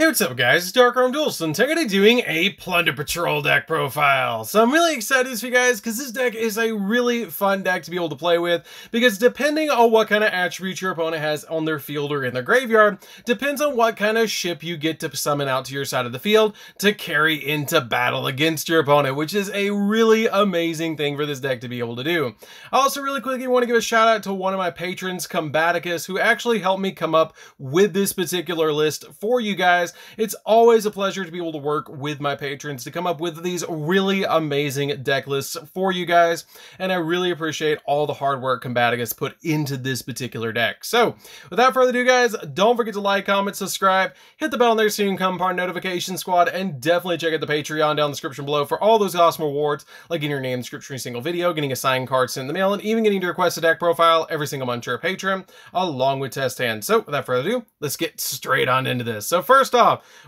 Hey, what's up guys, it's DarkArmedDuelist, and today I'm doing a Plunder Patrol deck profile. So I'm really excited for you guys because this deck is a really fun deck to be able to play with, because depending on what kind of attributes your opponent has on their field or in their graveyard, depends on what kind of ship you get to summon out to your side of the field to carry into battle against your opponent, which is a really amazing thing for this deck to be able to do. I also really quickly want to give a shout out to one of my patrons, Combaticus, who actually helped me come up with this particular list for you guys. It's always a pleasure to be able to work with my patrons to come up with these really amazing deck lists for you guys, and I really appreciate all the hard work Combaticus put into this particular deck. So without further ado guys, don't forget to like, comment, subscribe, hit the bell there so you can become part of the notification squad, and definitely check out the Patreon down in the description below for all those awesome rewards, like getting your name in the description of a single video, getting a signed card sent in the mail, and even getting to request a deck profile every single month to your Patreon, along with test hands. So without further ado, let's get straight on into this. So first off,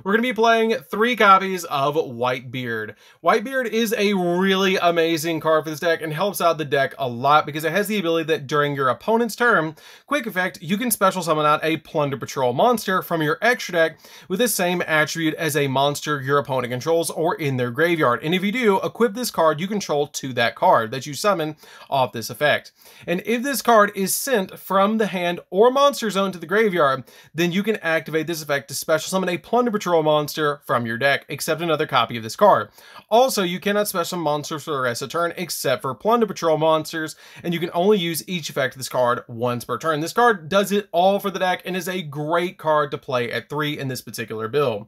we're going to be playing 3 copies of Whitebeard. Whitebeard is a really amazing card for this deck and helps out the deck a lot because it has the ability that during your opponent's turn, quick effect, you can special summon out a Plunder Patrol monster from your extra deck with the same attribute as a monster your opponent controls or in their graveyard. And if you do, equip this card you control to that card that you summon off this effect. And if this card is sent from the hand or monster zone to the graveyard, then you can activate this effect to special summon a Plunder Patrol monster from your deck, except another copy of this card. Also, you cannot special summon monsters for the rest of the turn except for Plunder Patrol monsters, and you can only use each effect of this card once per turn. This card does it all for the deck and is a great card to play at 3 in this particular build.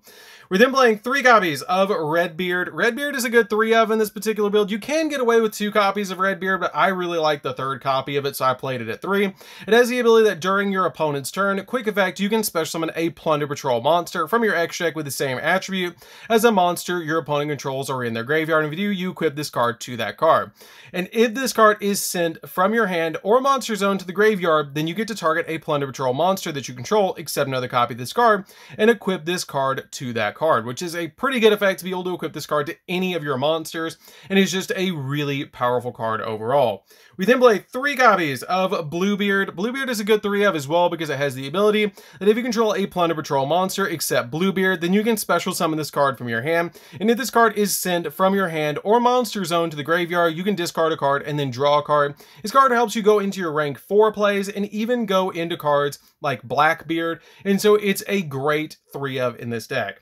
We're then playing 3 copies of Redbeard. Redbeard is a good 3 of in this particular build. You can get away with 2 copies of Redbeard, but I really like the 3rd copy of it, so I played it at 3. It has the ability that during your opponent's turn, quick effect, you can special summon a Plunder Patrol monster from your extra deck with the same attribute as a monster your opponent controls or in their graveyard. And if you do, you equip this card to that card. And if this card is sent from your hand or monster zone to the graveyard, then you get to target a Plunder Patrol monster that you control, except another copy of this card, and equip this card to that card, which is a pretty good effect to be able to equip this card to any of your monsters, and is just a really powerful card overall. We then play 3 copies of Bluebeard. Bluebeard is a good 3 of as well because it has the ability that if you control a Plunder Patrol monster except Bluebeard, then you can special summon this card from your hand, and if this card is sent from your hand or monster zone to the graveyard, you can discard a card and then draw a card. This card helps you go into your rank 4 plays and even go into cards like Blackbeard, and so it's a great 3 of in this deck.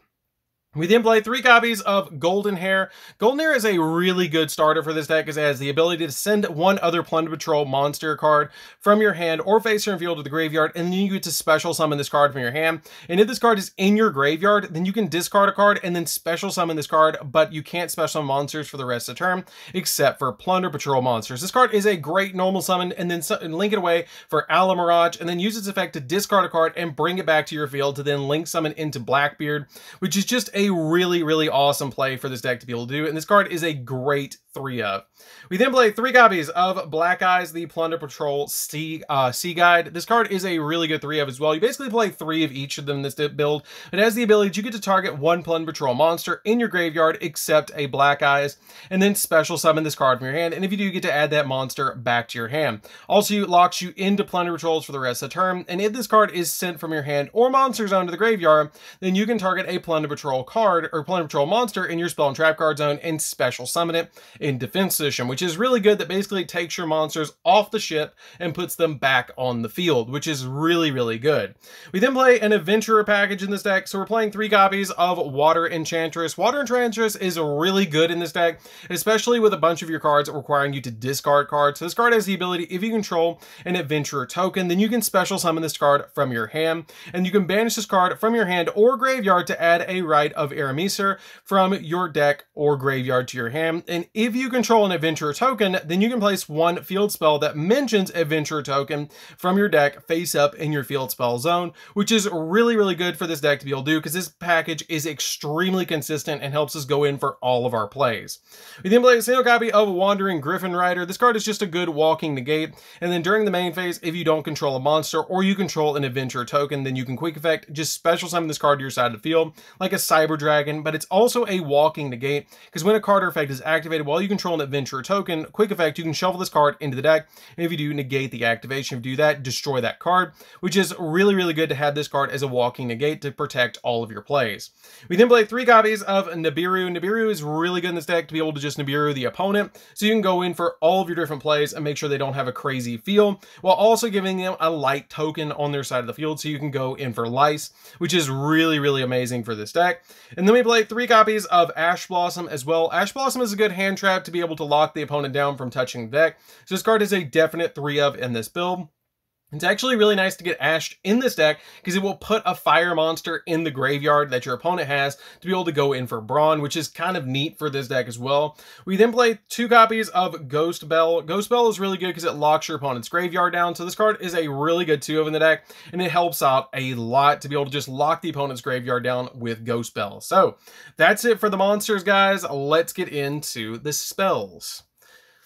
We then play 3 copies of Golden Hair. Golden Hair is a really good starter for this deck because it has the ability to send one other Plunder Patrol monster card from your hand or face your field to the graveyard, and then you get to special summon this card from your hand. And if this card is in your graveyard, then you can discard a card and then special summon this card, but you can't special summon monsters for the rest of the turn except for Plunder Patrol monsters. This card is a great normal summon, and then link it away for Ala Mirage, and then use its effect to discard a card and bring it back to your field to then link summon into Blackbeard, which is just a really awesome play for this deck to be able to do, and this card is a great 3 of. We then play 3 copies of Black Eyes, the Plunder Patrol Sea Guide. This card is a really good 3 of as well. You basically play 3 of each of them in this build. It has the ability that you get to target one Plunder Patrol monster in your graveyard except a Black Eyes, and then special summon this card from your hand, and if you do, you get to add that monster back to your hand. Also, it locks you into Plunder Patrols for the rest of the turn, and if this card is sent from your hand or monster zone to the graveyard, then you can target a Plunder Patrol card or Plunder Patrol monster in your spell and trap card zone and special summon it in defense position, which is really good. That basically takes your monsters off the ship and puts them back on the field, which is really good. We then play an Adventurer package in this deck, so we're playing 3 copies of Water Enchantress. Water Enchantress is really good in this deck, especially with a bunch of your cards requiring you to discard cards. So this card has the ability, if you control an Adventurer token, then you can special summon this card from your hand, and you can banish this card from your hand or graveyard to add a Rite of Arameser from your deck or graveyard to your hand. And if you control an Adventurer token, then you can place 1 field spell that mentions Adventurer token from your deck face up in your field spell zone, which is really good for this deck to be able to do because this package is extremely consistent and helps us go in for all of our plays. We then play a single copy of Wandering Griffin Rider. This card is just a good walking negate, and then during the main phase, if you don't control a monster or you control an Adventurer token, then you can quick effect just special summon this card to your side of the field like a Cyber Dragon, but it's also a walking negate because when a card or effect is activated while you control an adventurer token, quick effect, you can shuffle this card into the deck, and if you do, negate the activation. If you do that, destroy that card, which is really, really good to have this card as a walking negate to protect all of your plays. We then play 3 copies of Nibiru. Nibiru is really good in this deck to be able to just Nibiru the opponent, so you can go in for all of your different plays and make sure they don't have a crazy field, while also giving them a light token on their side of the field, so you can go in for Lice, which is really, really amazing for this deck. And then we play 3 copies of Ash Blossom as well. Ash Blossom is a good hand trap to be able to lock the opponent down from touching the deck, so this card is a definite 3 of in this build. It's actually really nice to get Ashed in this deck because it will put a fire monster in the graveyard that your opponent has to be able to go in for Brawn, which is kind of neat for this deck as well. We then play 2 copies of Ghost Bell. Ghost Bell is really good because it locks your opponent's graveyard down, so this card is a really good 2 of in the deck, and it helps out a lot to be able to just lock the opponent's graveyard down with Ghost Bell. So that's it for the monsters, guys. Let's get into the spells.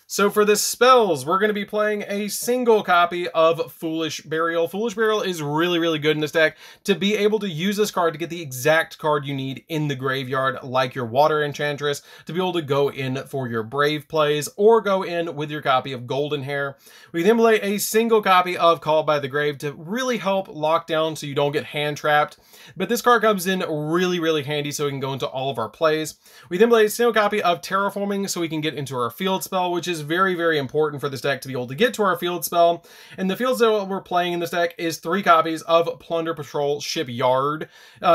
So for the spells, we're going to be playing a single copy of Foolish Burial. Foolish Burial is really, really good in this deck to be able to use this card to get the exact card you need in the graveyard, like your Water Enchantress, to be able to go in for your Brave plays, or go in with your copy of Golden Hair. We then play a single copy of Called by the Grave to really help lock down so you don't get hand trapped. But this card comes in really, really handy so we can go into all of our plays. We then play a single copy of Terraforming so we can get into our field spell, which is very, very important for this deck to be able to get to our field spell. And the field spell we're playing in this deck is 3 copies of Plunder Patrol Shipyard.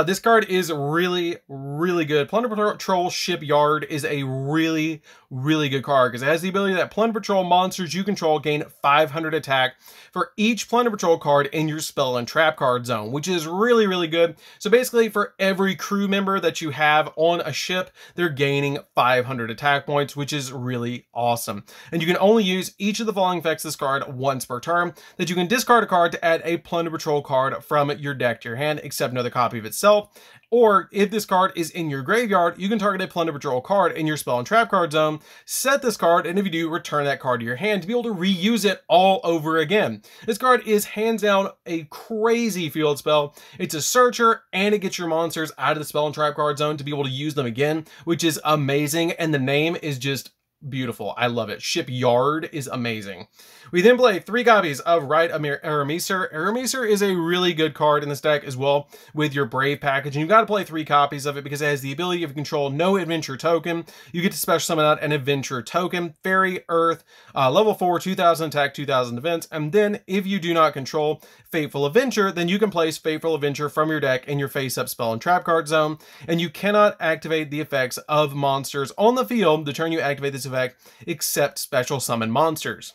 This card is really, really good. Plunder Patrol Shipyard is a really, really good card because it has the ability that Plunder Patrol monsters you control gain 500 attack for each Plunder Patrol card in your spell and trap card zone, which is really, really good. So basically for every crew member that you have on a ship, they're gaining 500 attack points, which is really awesome. And you can only use each of the following effects of this card once per turn, that you can discard a card to add a Plunder Patrol card from your deck to your hand, except another copy of itself. Or if this card is in your graveyard, you can target a Plunder Patrol card in your spell and trap card zone, set this card, and if you do, return that card to your hand to be able to reuse it all over again. This card is hands down a crazy field spell. It's a searcher, and it gets your monsters out of the spell and trap card zone to be able to use them again, which is amazing, and the name is just beautiful. I love it. Shipyard is amazing. We then play 3 copies of Right Arameser. Arameser is a really good card in this deck as well with your Brave package, and you've got to play 3 copies of it because it has the ability of control no adventure token. You get to special summon out an adventure token, Fairy, Earth, level 4, 2000 attack, 2000 defense, and then if you do not control Fateful Adventure, then you can place Fateful Adventure from your deck in your face-up spell and trap card zone, and you cannot activate the effects of monsters on the field the turn you activate this effect, except special summon monsters.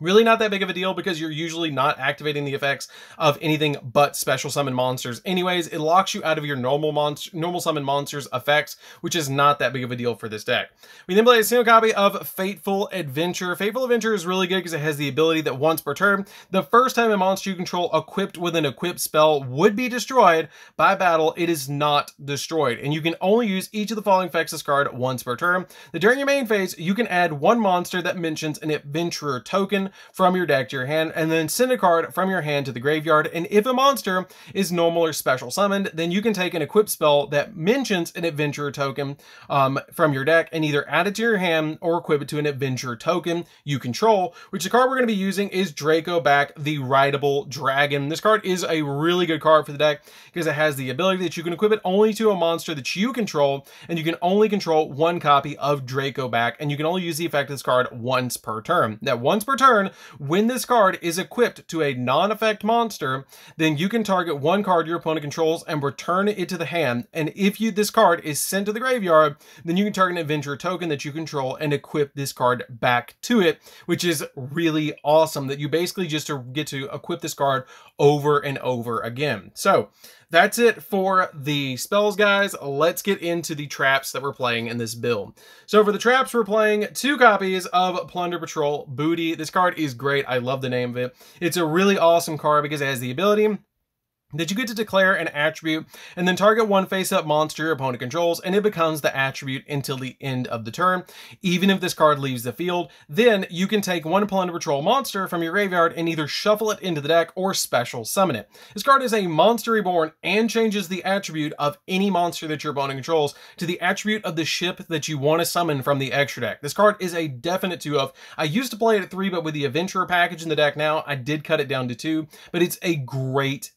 Really not that big of a deal because you're usually not activating the effects of anything but special summon monsters. Anyways, it locks you out of your normal summon monsters effects, which is not that big of a deal for this deck. We then play a single copy of Fateful Adventure. Fateful Adventure is really good because it has the ability that once per turn, the first time a monster you control equipped with an equipped spell would be destroyed by battle, it is not destroyed. And you can only use each of the following effects of this card once per turn. That during your main phase, you can add 1 monster that mentions an adventurer token from your deck to your hand, and then send a card from your hand to the graveyard. And if a monster is normal or special summoned, then you can take an equipped spell that mentions an adventurer token from your deck and either add it to your hand or equip it to an adventurer token you control, which the card we're going to be using is Dracoback, the Rideable Dragon. This card is a really good card for the deck because it has the ability that you can equip it only to a monster that you control, and you can only control 1 copy of Dracoback, and you can only use the effect of this card once per turn. That once per turn, when this card is equipped to a non-effect monster, then you can target 1 card your opponent controls and return it to the hand. And if this card is sent to the graveyard, then you can target an adventurer token that you control and equip this card back to it, which is really awesome that you basically just get to equip this card over and over again. So that's it for the spells, guys. Let's get into the traps that we're playing in this build. So for the traps, we're playing 2 copies of Plunder Patrol Booty. This card is great. I love the name of it. It's a really awesome card because it has the ability that you get to declare an attribute and then target one face-up monster your opponent controls, and it becomes the attribute until the end of the turn. Even if this card leaves the field, then you can take one Plunder Patrol monster from your graveyard and either shuffle it into the deck or special summon it. This card is a monster reborn and changes the attribute of any monster that your opponent controls to the attribute of the ship that you want to summon from the extra deck. This card is a definite 2-of. I used to play it at 3, but with the Adventurer package in the deck now, I did cut it down to 2, but it's a great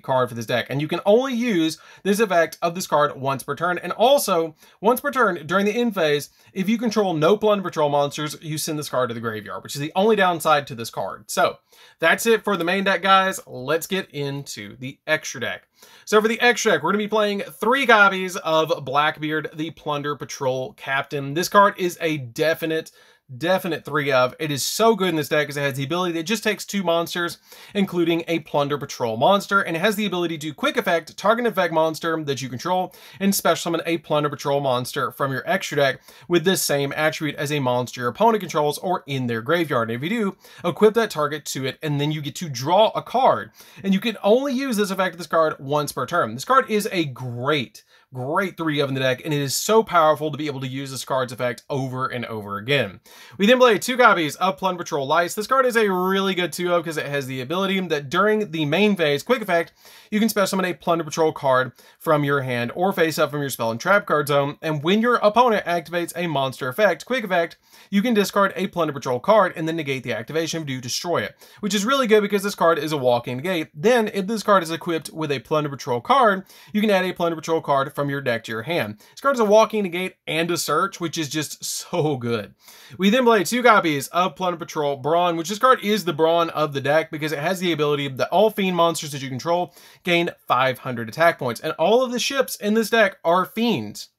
card for this deck, and you can only use this effect of this card once per turn, and also once per turn during the end phase. If you control no Plunder Patrol monsters, you send this card to the graveyard, which is the only downside to this card. So that's it for the main deck, guys. Let's get into the extra deck. So for the extra deck, we're going to be playing 3 copies of Blackbeard, the Plunder Patrol Captain. This card is a definite 3-of. It is so good in this deck because it has the ability that it just takes 2 monsters, including a Plunder Patrol monster, and it has the ability to quick effect, target an effect monster that you control, and special summon a Plunder Patrol monster from your extra deck with this same attribute as a monster your opponent controls or in their graveyard. And if you do, equip that target to it, and then you get to draw a card. And you can only use this effect of this card once per turn. This card is a great 3-of in the deck, and it is so powerful to be able to use this card's effect over and over again. We then play 2 copies of Plunder Patrol Lice. This card is a really good 2-of because it has the ability that during the main phase quick effect, you can special summon a Plunder Patrol card from your hand or face up from your spell and trap card zone, and when your opponent activates a monster effect, quick effect, you can discard a Plunder Patrol card and then negate the activation if you destroy it, which is really good because this card is a walking negate. Then if this card is equipped with a Plunder Patrol card, you can add a Plunder Patrol card from your deck to your hand. This card is a walking negate and a search, which is just so good. We then play 2 copies of Plunder Patrol Brawn, which this card is the Brawn of the deck because it has the ability that all Fiend monsters that you control gain 500 attack points, and all of the ships in this deck are Fiends.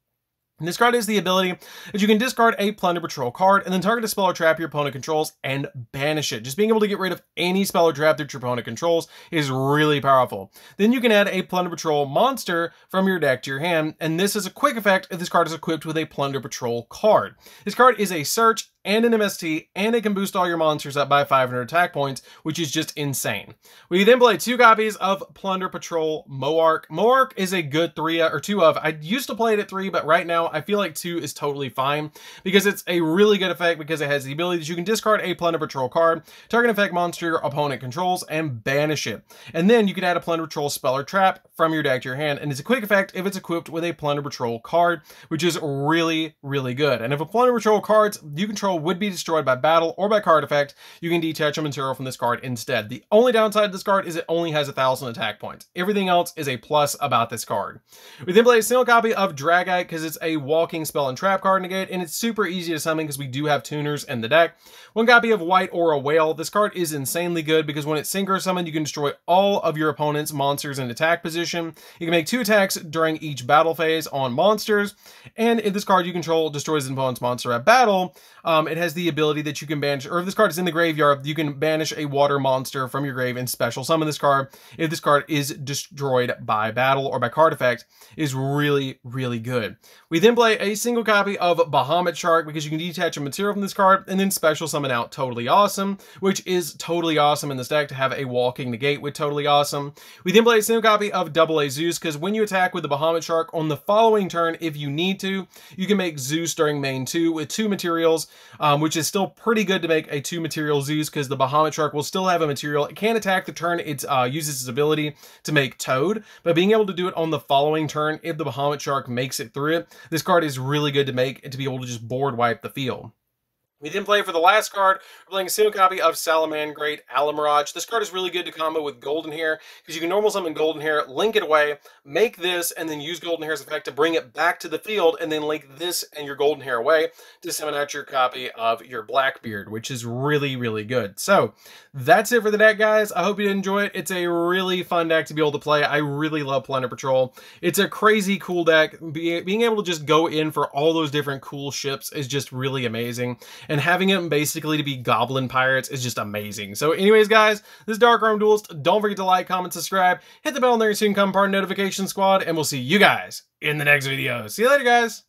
And this card has the ability that you can discard a Plunder Patrol card and then target a spell or trap your opponent controls and banish it. Just being able to get rid of any spell or trap that your opponent controls is really powerful. Then you can add a Plunder Patrol monster from your deck to your hand, and this is a quick effect if this card is equipped with a Plunder Patrol card. This card is a search and an MST, and it can boost all your monsters up by 500 attack points, which is just insane. We then play 2 copies of Plunder Patrol Moark. Moark is a good 2-of. I used to play it at 3, but right now I feel like 2 is totally fine because it's a really good effect because it has the ability that you can discard a Plunder Patrol card, target an effect monster your opponent controls, and banish it. And then you can add a Plunder Patrol spell or trap from your deck to your hand, and it's a quick effect if it's equipped with a Plunder Patrol card, which is really good. And if a Plunder Patrol cards you control would be destroyed by battle or by card effect, you can detach a material from this card instead. The only downside of this card is it only has 1,000 attack points. Everything else is a plus about this card. We then play a single copy of Dragite because it's a walking spell and trap card negate, and it's super easy to summon because we do have tuners in the deck. 1 copy of White Aura Whale. This card is insanely good because when it's synchro summoned, you can destroy all of your opponent's monsters in attack position. You can make 2 attacks during each battle phase on monsters, and if this card you control destroys an opponent's monster at battle, it has the ability that you can banish, or if this card is in the graveyard, you can banish a water monster from your grave and special summon this card if this card is destroyed by battle or by card effect. Is really good. We then play a single copy of Bahamut Shark because you can detach a material from this card and then special summon out Totally Awesome, which is totally awesome in this deck to have a walking negate with Totally Awesome. We then play a single copy of Double A Zeus because when you attack with the Bahamut Shark on the following turn, if you need to, you can make Zeus during main 2 with 2 materials, which is still pretty good to make a 2 material Zeus because the Bahamut Shark will still have a material. It can't attack the turn it uses its ability to make Toad, but being able to do it on the following turn if the Bahamut Shark makes it through it, this card is really good to make and to be able to just board wipe the field. We then play for the last card, we're playing a single copy of Salamangreat Alamiraj. This card is really good to combo with Golden Hair because you can normal summon Golden Hair, link it away, make this, and then use Golden Hair's effect to bring it back to the field, and then link this and your Golden Hair away to summon out your copy of your Blackbeard, which is really good. So that's it for the deck, guys. I hope you did enjoy it. It's a really fun deck to be able to play. I really love Plunder Patrol. It's a crazy cool deck. Being able to just go in for all those different cool ships is just really amazing. And having it basically to be Goblin Pirates is just amazing. So anyways, guys, this is DarkArmedDuelist. Don't forget to like, comment, subscribe, hit the bell on there so you can become part of the notification squad, and we'll see you guys in the next video. See you later, guys.